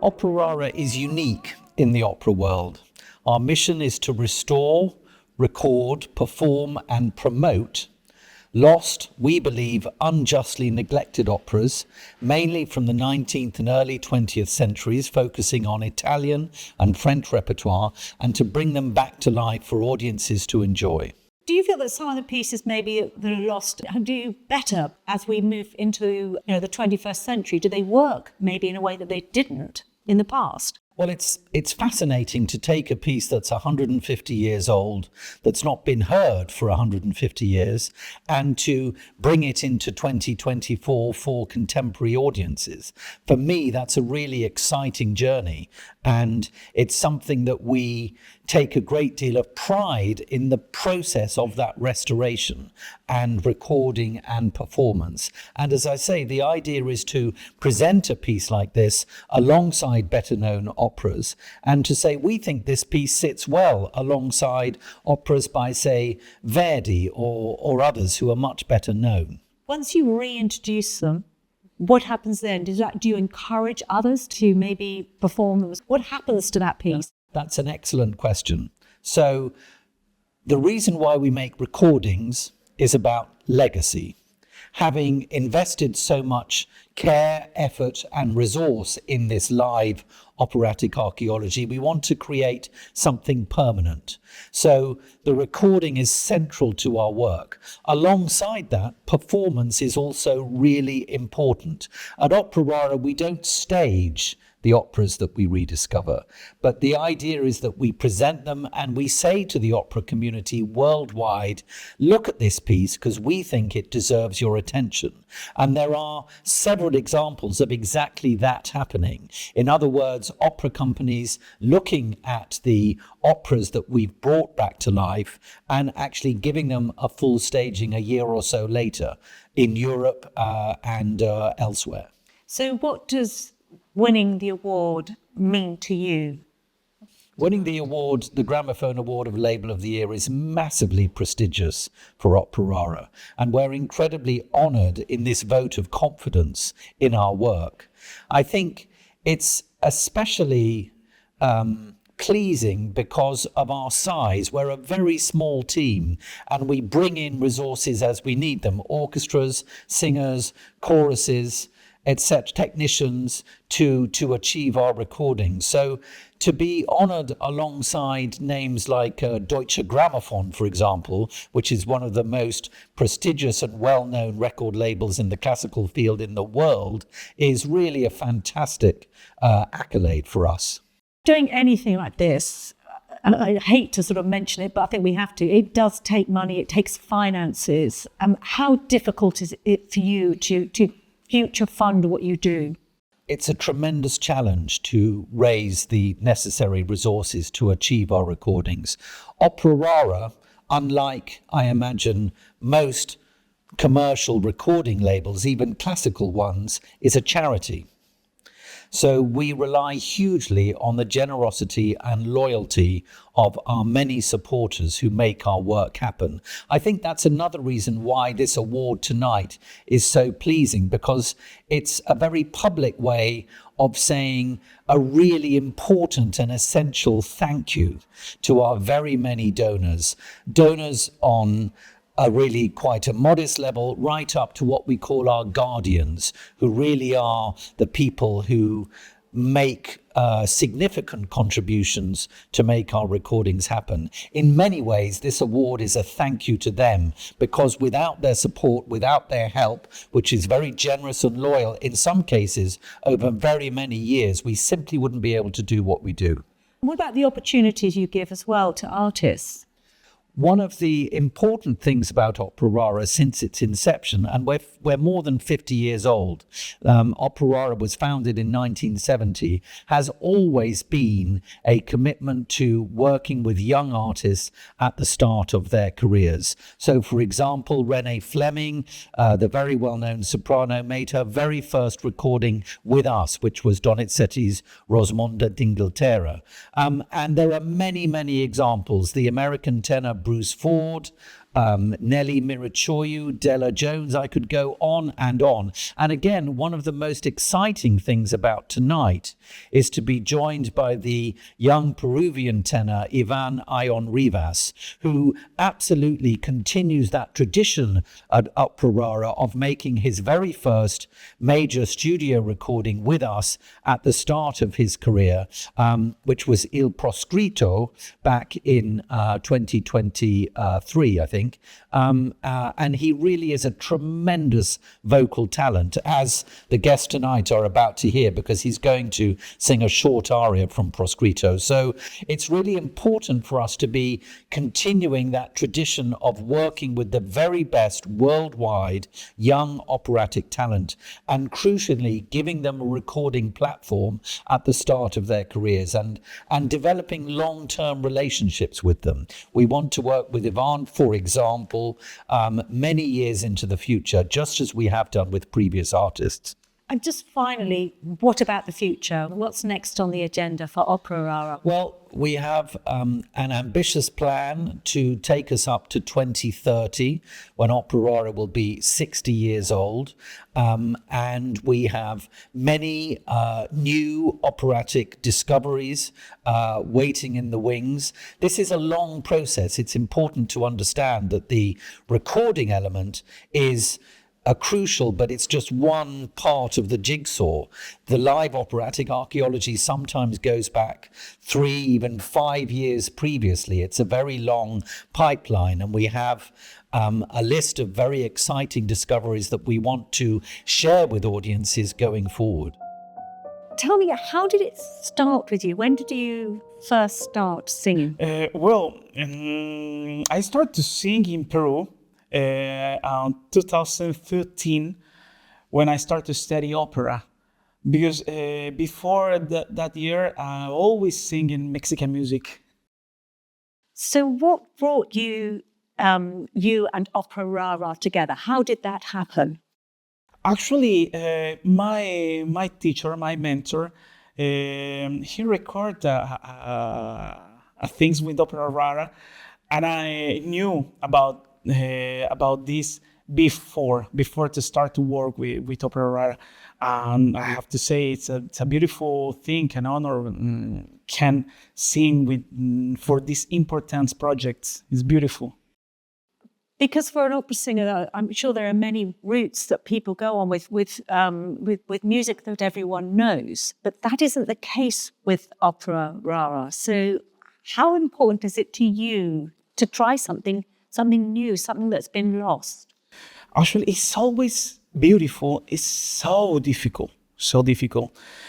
Opera Rara is unique in the opera world. Our mission is to restore, record, perform and promote lost, we believe, unjustly neglected operas, mainly from the 19th and early 20th centuries, focusing on Italian and French repertoire, and to bring them back to life for audiences to enjoy. Do you feel that some of the pieces maybe that are lost do better as we move into the 21st century? Do they work maybe in a way that they didn't in the past? Well, it's fascinating to take a piece that's 150 years old, that's not been heard for 150 years, and to bring it into 2024 for contemporary audiences. For me, that's a really exciting journey, and it's something that we take a great deal of pride in the process of that restoration and recording and performance. And as I say, the idea is to present a piece like this alongside better known operas, and to say we think this piece sits well alongside operas by, say, Verdi or others who are much better known. Once you reintroduce them, what happens then? Do you encourage others to maybe perform them? What happens to that piece? That's an excellent question. So the reason why we make recordings is about legacy. Having invested so much care, effort and resource in this live operatic archaeology, we want to create something permanent. So the recording is central to our work. Alongside that, performance is also really important. At Opera Rara, we don't stage the operas that we rediscover, but the idea is that we present them and we say to the opera community worldwide, look at this piece because we think it deserves your attention. And there are several examples of exactly that happening. In other words, opera companies looking at the operas that we've brought back to life and actually giving them a full staging a year or so later in Europe and elsewhere. So what does winning the award mean to you? Winning the award, the Gramophone Award of Label of the Year, is massively prestigious for Opera Rara, and we're incredibly honoured in this vote of confidence in our work. I think it's especially pleasing because of our size. We're a very small team and we bring in resources as we need them, orchestras, singers, choruses, etc., technicians to achieve our recordings. So to be honoured alongside names like Deutsche Gramophone, for example, which is one of the most prestigious and well-known record labels in the classical field in the world, is really a fantastic accolade for us. Doing anything like this, and I hate to sort of mention it, but I think we have to, it does take money, it takes finances. How difficult is it for you to future fund what you do? It's a tremendous challenge to raise the necessary resources to achieve our recordings. Opera Rara, unlike, I imagine, most commercial recording labels, even classical ones, is a charity. So we rely hugely on the generosity and loyalty of our many supporters who make our work happen. I think that's another reason why this award tonight is so pleasing, because it's a very public way of saying a really important and essential thank you to our very many donors on a really quite a modest level, right up to what we call our guardians, who really are the people who make significant contributions to make our recordings happen. In many ways, this award is a thank you to them, because without their support, without their help, which is very generous and loyal, in some cases over very many years, we simply wouldn't be able to do what we do. What about the opportunities you give as well to artists? One of the important things about Opera Rara since its inception, and we're more than 50 years old, Opera Rara was founded in 1970, has always been a commitment to working with young artists at the start of their careers. So, for example, Renée Fleming, the very well-known soprano, made her very first recording with us, which was Donizetti's Rosamonda d'Inghilterra. And there are many, many examples. The American tenor Bruce Ford, Nelly Mirachoiu, Della Jones. I could go on and on. And again, one of the most exciting things about tonight is to be joined by the young Peruvian tenor Iván Ayón-Rivas, who absolutely continues that tradition at Opera Rara of making his very first major studio recording with us at the start of his career, which was Il Proscritto back in 2023, I think. And he really is a tremendous vocal talent, as the guests tonight are about to hear, because he's going to sing a short aria from Proscritto. So it's really important for us to be continuing that tradition of working with the very best worldwide young operatic talent, and crucially giving them a recording platform at the start of their careers, and developing long-term relationships with them. We want to work with Iván, for example, many years into the future, just as we have done with previous artists. And just finally, what about the future? What's next on the agenda for Opera Rara? Well, we have an ambitious plan to take us up to 2030, when Opera Rara will be 60 years old. And we have many new operatic discoveries waiting in the wings. This is a long process. It's important to understand that the recording element is crucial, but it's just one part of the jigsaw. The live operatic archaeology sometimes goes back 3, even 5 years previously. It's a very long pipeline, and we have a list of very exciting discoveries that we want to share with audiences going forward. Tell me, how did it start with you? When did you first start singing? I started to sing in Peru in 2013, when I started to study opera, because before that year I always sing in Mexican music. So what brought you and Opera Rara together? How did that happen? Actually, my teacher, my mentor, he recorded things with Opera Rara, and I knew about this before to start to work with Opera Rara. And I have to say, it's a beautiful thing, an honor, can sing for these important projects. It's beautiful. Because for an opera singer, I'm sure there are many routes that people go on with music that everyone knows, but that isn't the case with Opera Rara. So how important is it to you to try something new, something that's been lost? Actually, it's always beautiful. It's so difficult,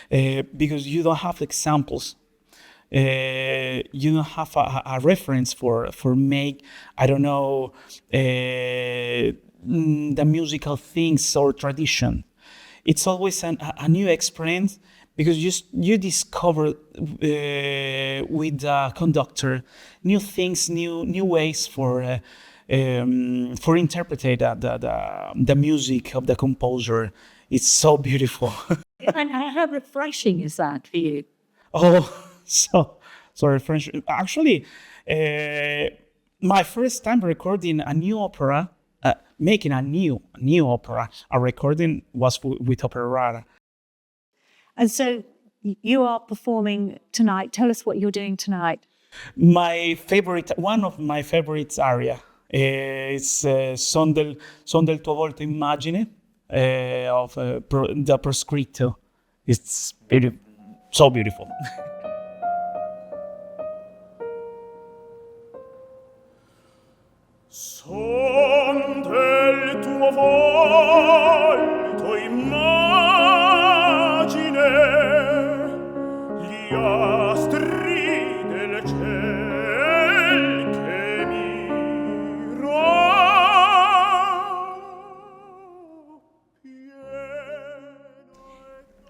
because you don't have examples. You don't have a reference for make, I don't know, the musical things or tradition. It's always a new experience, because you discover with the conductor new things, new ways for interpreting the music of the composer. It's so beautiful. And how refreshing is that for you? Oh, sorry, French. Actually, my first time recording a new opera, making a new opera, a recording was with Opera Rara. And so you are performing tonight. Tell us what you're doing tonight. One of my favorite aria is Son del tuo volto immagine of the Proscritto. It's so beautiful. Son del tuo volto immagine, gli astri del ciel che miro.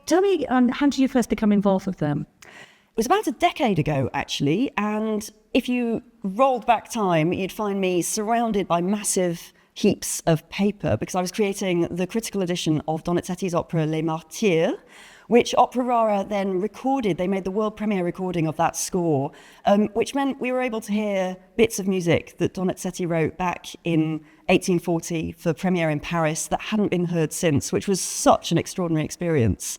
Tell me, how did you first become involved with them? It was about a decade ago, actually, and if you rolled back time, you'd find me surrounded by massive heaps of paper, because I was creating the critical edition of Donizetti's opera Les Martyrs, which Opera Rara then recorded. They made the world premiere recording of that score, which meant we were able to hear bits of music that Donizetti wrote back in 1840 for premiere in Paris that hadn't been heard since, which was such an extraordinary experience.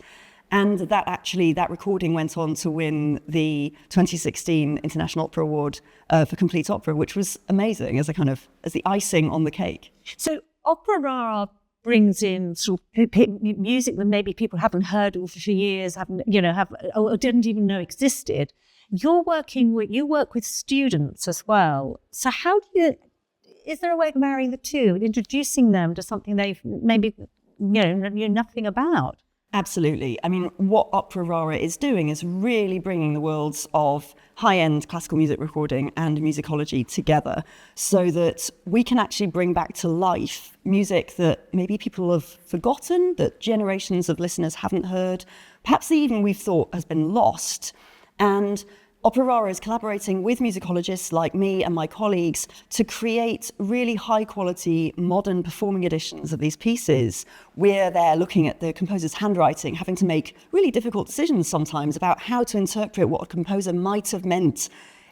And that recording went on to win the 2016 International Opera Award for Complete Opera, which was amazing as the icing on the cake. So Opera Rara brings in sort of music that maybe people haven't heard of for years, or didn't even know existed. You work with students as well. So is there a way of marrying the two, introducing them to something they've maybe knew nothing about? Absolutely. I mean, what Opera Rara is doing is really bringing the worlds of high-end classical music recording and musicology together so that we can actually bring back to life music that maybe people have forgotten, that generations of listeners haven't heard, perhaps even we've thought has been lost. And Opera Rara is collaborating with musicologists like me and my colleagues to create really high-quality, modern performing editions of these pieces. We're there looking at the composer's handwriting, having to make really difficult decisions sometimes about how to interpret what a composer might have meant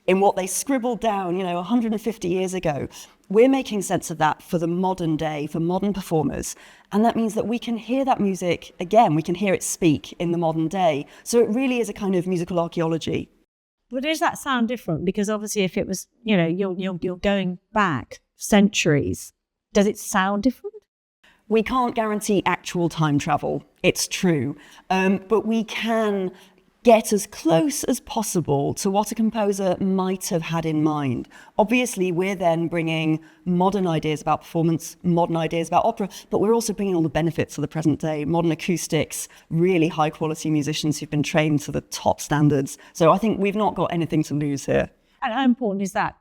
in what they scribbled down, 150 years ago. We're making sense of that for the modern day, for modern performers. And that means that we can hear that music again, we can hear it speak in the modern day. So it really is a kind of musical archaeology. But does that sound different? Because obviously if it was, you're going back centuries, does it sound different? We can't guarantee actual time travel, it's true. But we can get as close as possible to what a composer might have had in mind. Obviously, we're then bringing modern ideas about performance, modern ideas about opera, but we're also bringing all the benefits of the present day, modern acoustics, really high quality musicians who've been trained to the top standards. So I think we've not got anything to lose here. And how important is that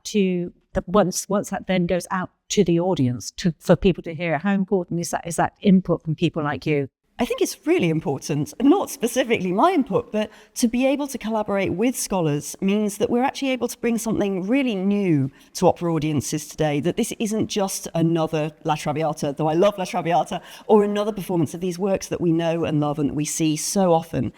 once that then goes out to the audience, for people to hear it? How important is that input from people like you? I think it's really important, not specifically my input, but to be able to collaborate with scholars means that we're actually able to bring something really new to opera audiences today, that this isn't just another La Traviata, though I love La Traviata, or another performance of these works that we know and love and that we see so often.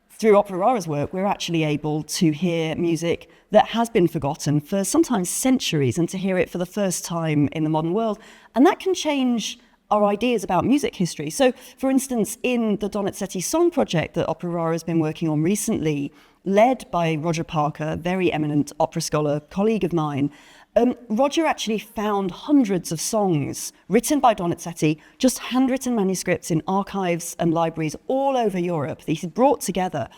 Through Opera Rara's work, we're actually able to hear music that has been forgotten for sometimes centuries and to hear it for the first time in the modern world. And that can change our ideas about music history. So, for instance, in the Donizetti Song Project that Opera Rara has been working on recently, led by Roger Parker, a very eminent opera scholar, colleague of mine, Roger actually found hundreds of songs written by Donizetti, just handwritten manuscripts in archives and libraries all over Europe that he brought together.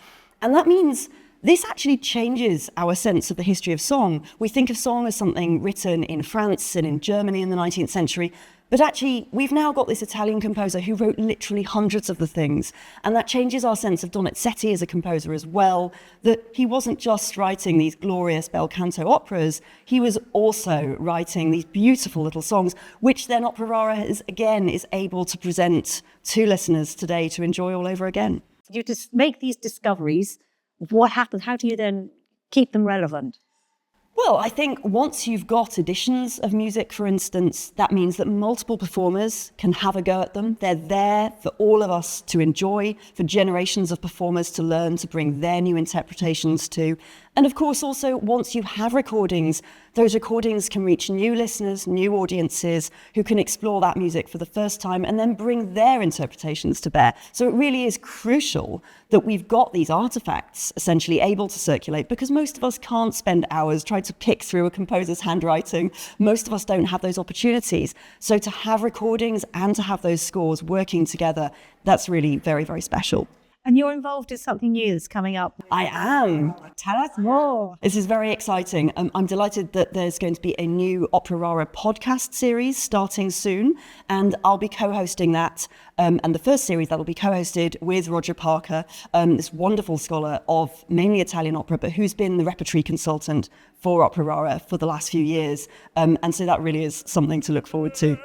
And that means this actually changes our sense of the history of song. We think of song as something written in France and in Germany in the 19th century, but actually, we've now got this Italian composer who wrote literally hundreds of the things. And that changes our sense of Donizetti as a composer as well, that he wasn't just writing these glorious bel canto operas, he was also writing these beautiful little songs, which then Opera Rara is able to present to listeners today to enjoy all over again. You just make these discoveries. What happens? How do you then keep them relevant? Well, I think once you've got editions of music, for instance, that means that multiple performers can have a go at them. They're there for all of us to enjoy, for generations of performers to learn, to bring their new interpretations to. And of course, also, once you have recordings, those recordings can reach new listeners, new audiences who can explore that music for the first time and then bring their interpretations to bear. So it really is crucial that we've got these artifacts essentially able to circulate, because most of us can't spend hours trying to pick through a composer's handwriting. Most of us don't have those opportunities. So to have recordings and to have those scores working together, that's really very, very special. And you're involved in something new that's coming up. I am. Tell us more. This is very exciting. I'm delighted that there's going to be a new Opera Rara podcast series starting soon, and I'll be co-hosting that. And the first series that will be co-hosted with Roger Parker, this wonderful scholar of mainly Italian opera, but who's been the repertory consultant for Opera Rara for the last few years. And so that really is something to look forward to.